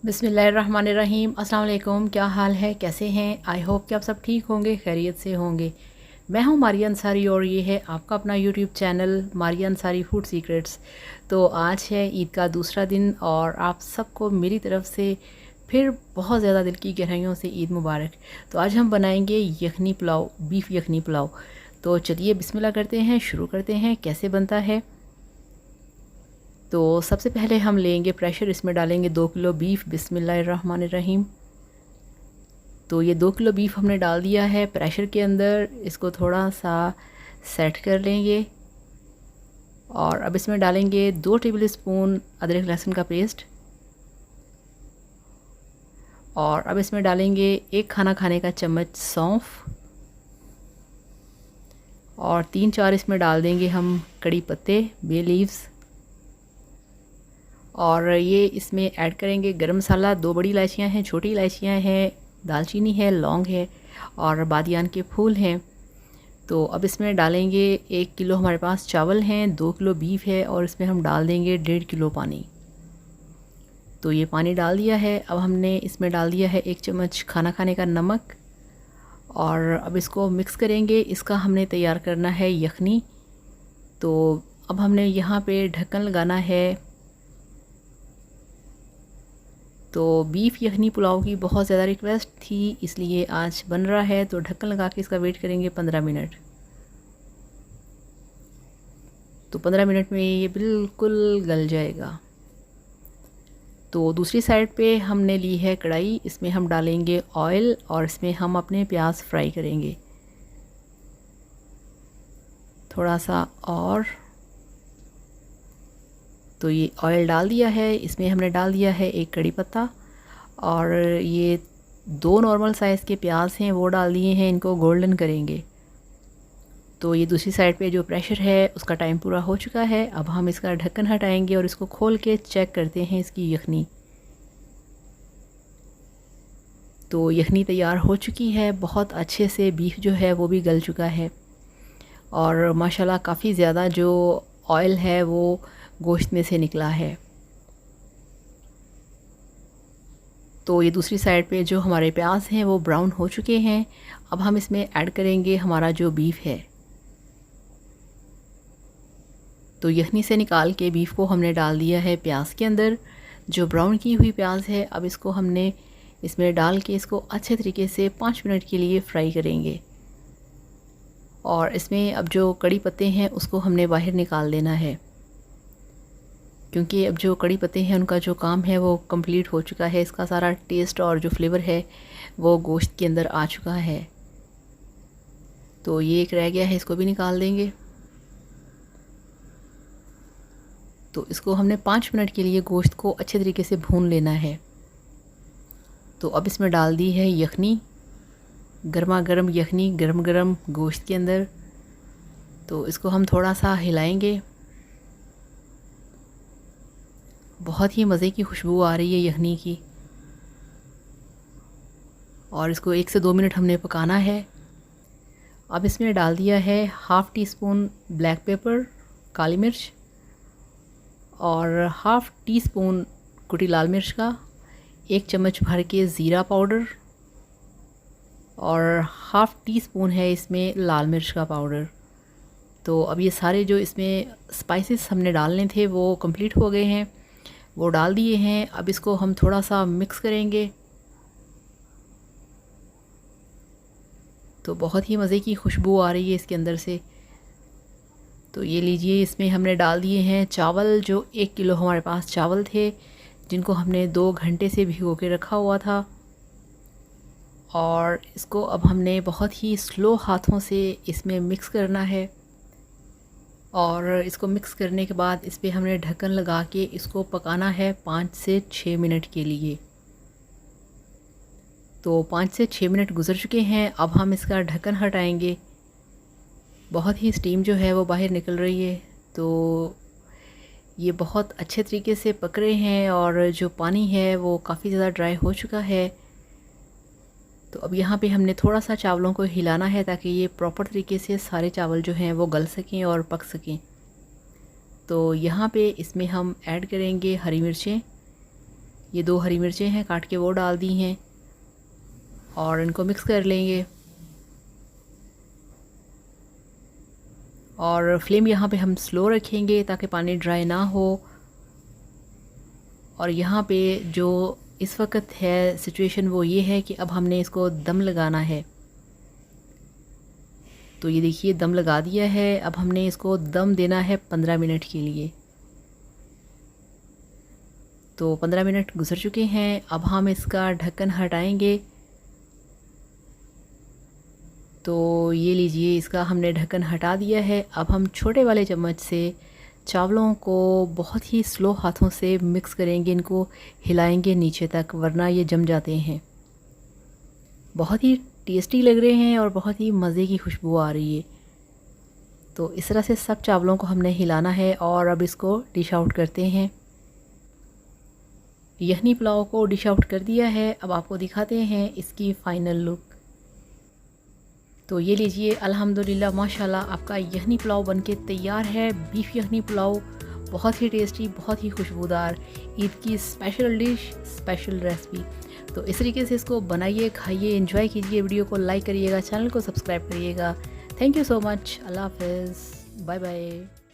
बिस्मिल्लाहिर्रहमानिर्रहीम। अस्सलाम वालेकुम। क्या हाल है, कैसे हैं? आई होप कि आप सब ठीक होंगे, खैरियत से होंगे। मैं हूं मारिया अंसारी और ये है आपका अपना YouTube channel Maria Ansari food secrets. तो आज है ईद का दूसरा दिन और आप सबको मेरी तरफ से फिर बहुत ज़्यादा दिल की गहराइयों से ईद मुबारक। तो आज हम बनाएंगे यखनी पुलाव, बीफ यखनी पुलाव। तो चलिए बिस्मिल्लाह करते हैं, शुरू करते हैं कैसे बनता है। तो सबसे पहले हम लेंगे प्रेशर, इसमें डालेंगे 2 किलो बीफ। बिस्मिल्लाहिर्रहमानिर्रहीम। तो ये 2 किलो बीफ हमने डाल दिया है प्रेशर के अंदर। इसको थोड़ा सा सेट कर लेंगे और अब इसमें डालेंगे 2 टेबल स्पून अदरक लहसुन का पेस्ट और अब इसमें डालेंगे 1 खाना खाने का चम्मच सौंफ और 3-4 इसमें डाल देंगे हम कड़ी पत्ते, बे लीव्स। और ये इसमें ऐड करेंगे गरम मसाला, 2 बड़ी इलायचियाँ हैं, छोटी इलायचियाँ हैं, दालचीनी है, लौंग है और बादियान के फूल हैं। तो अब इसमें डालेंगे 1 किलो हमारे पास चावल हैं, 2 किलो बीफ है और इसमें हम डाल देंगे 1.5 किलो पानी। तो ये पानी डाल दिया है। अब हमने इसमें डाल दिया है 1 चम्मच खाना खाने का नमक और अब इसको मिक्स करेंगे। इसका हमने तैयार करना है यखनी। तो अब हमने यहाँ पे ढक्कन लगाना है। तो बीफ यखनी पुलाव की बहुत ज़्यादा रिक्वेस्ट थी, इसलिए आज बन रहा है। तो ढक्कन लगा के इसका वेट करेंगे 15 मिनट। तो 15 मिनट में ये बिल्कुल गल जाएगा। तो दूसरी साइड पे हमने ली है कढ़ाई, इसमें हम डालेंगे ऑयल और इसमें हम अपने प्याज फ्राई करेंगे थोड़ा सा। और तो ये ऑयल डाल दिया है, इसमें हमने डाल दिया है 1 कड़ी पत्ता और ये 2 नॉर्मल साइज़ के प्याज हैं वो डाल दिए हैं। इनको गोल्डन करेंगे। तो ये दूसरी साइड पे जो प्रेशर है उसका टाइम पूरा हो चुका है। अब हम इसका ढक्कन हटाएंगे और इसको खोल के चेक करते हैं इसकी यखनी। तो यखनी तैयार हो चुकी है, बहुत अच्छे से बीफ जो है वो भी गल चुका है और माशाल्लाह काफ़ी ज़्यादा जो ऑयल है वो गोश्त में से निकला है। तो ये दूसरी साइड पे जो हमारे प्याज हैं वो ब्राउन हो चुके हैं। अब हम इसमें ऐड करेंगे हमारा जो बीफ है। तो यखनी से निकाल के बीफ को हमने डाल दिया है प्याज के अंदर, जो ब्राउन की हुई प्याज है। अब इसको हमने इसमें डाल के इसको अच्छे तरीके से 5 मिनट के लिए फ्राई करेंगे और इसमें अब जो कड़ी पत्ते हैं उसको हमने बाहर निकाल देना है, क्योंकि अब जो कड़ी पत्ते हैं उनका जो काम है वो कंप्लीट हो चुका है। इसका सारा टेस्ट और जो फ्लेवर है वो गोश्त के अंदर आ चुका है। तो ये एक रह गया है, इसको भी निकाल देंगे। तो इसको हमने 5 मिनट के लिए गोश्त को अच्छे तरीके से भून लेना है। तो अब इसमें डाल दी है यखनी, गर्मा गर्म यखनी गरम गरम गोश्त के अंदर। तो इसको हम थोड़ा सा हिलाएंगे। बहुत ही मज़े की खुशबू आ रही है यखनी की और इसको 1 से 2 मिनट हमने पकाना है। अब इसमें डाल दिया है 1/2 टीस्पून ब्लैक पेपर, काली मिर्च और 1/2 टीस्पून कुटी लाल मिर्च का, 1 चम्मच भर के ज़ीरा पाउडर और 1/2 टीस्पून है इसमें लाल मिर्च का पाउडर। तो अब ये सारे जो इसमें स्पाइसेस हमने डालने थे वो कंप्लीट हो गए हैं, वो डाल दिए हैं। अब इसको हम थोड़ा सा मिक्स करेंगे। तो बहुत ही मज़े की खुशबू आ रही है इसके अंदर से। तो ये लीजिए, इसमें हमने डाल दिए हैं चावल। जो 1 किलो हमारे पास चावल थे जिनको हमने 2 घंटे से भिगो के रखा हुआ था और इसको अब हमने बहुत ही स्लो हाथों से इसमें मिक्स करना है। और इसको मिक्स करने के बाद इस पर हमने ढक्कन लगा के इसको पकाना है 5 से 6 मिनट के लिए। तो 5 से 6 मिनट गुजर चुके हैं। अब हम इसका ढक्कन हटाएंगे। बहुत ही स्टीम जो है वो बाहर निकल रही है। तो ये बहुत अच्छे तरीके से पक रहे हैं और जो पानी है वो काफ़ी ज़्यादा ड्राई हो चुका है। तो अब यहाँ पे हमने थोड़ा सा चावलों को हिलाना है ताकि ये प्रॉपर तरीके से सारे चावल जो हैं वो गल सकें और पक सकें। तो यहाँ पे इसमें हम ऐड करेंगे हरी मिर्चें। ये 2 हरी मिर्चें हैं काट के वो डाल दी हैं और इनको मिक्स कर लेंगे। और फ्लेम यहाँ पे हम स्लो रखेंगे ताकि पानी ड्राई ना हो। और यहाँ पे जो इस वक्त है सिचुएशन वो ये है कि अब हमने इसको दम लगाना है। तो ये देखिए दम लगा दिया है। अब हमने इसको दम देना है 15 मिनट के लिए। तो 15 मिनट गुजर चुके हैं। अब हम इसका ढक्कन हटाएंगे। तो ये लीजिए इसका हमने ढक्कन हटा दिया है। अब हम छोटे वाले चम्मच से चावलों को बहुत ही स्लो हाथों से मिक्स करेंगे, इनको हिलाएंगे नीचे तक, वरना ये जम जाते हैं। बहुत ही टेस्टी लग रहे हैं और बहुत ही मज़े की खुशबू आ रही है। तो इस तरह से सब चावलों को हमने हिलाना है और अब इसको डिश आउट करते हैं। यखनी पुलाव को डिश आउट कर दिया है। अब आपको दिखाते हैं इसकी फ़ाइनल लुक। तो ये लीजिए अल्हम्दुलिल्लाह माशाल्लाह आपका यखनी पुलाव बनके तैयार है। बीफ यखनी पुलाव बहुत ही टेस्टी, बहुत ही खुशबूदार, ईद की स्पेशल डिश, स्पेशल रेसिपी। तो इस तरीके से इसको बनाइए, खाइए, एंजॉय कीजिए। वीडियो को लाइक करिएगा, चैनल को सब्सक्राइब करिएगा। Thank you so much. अल्लाह हाफ़िज़, बाय बाय।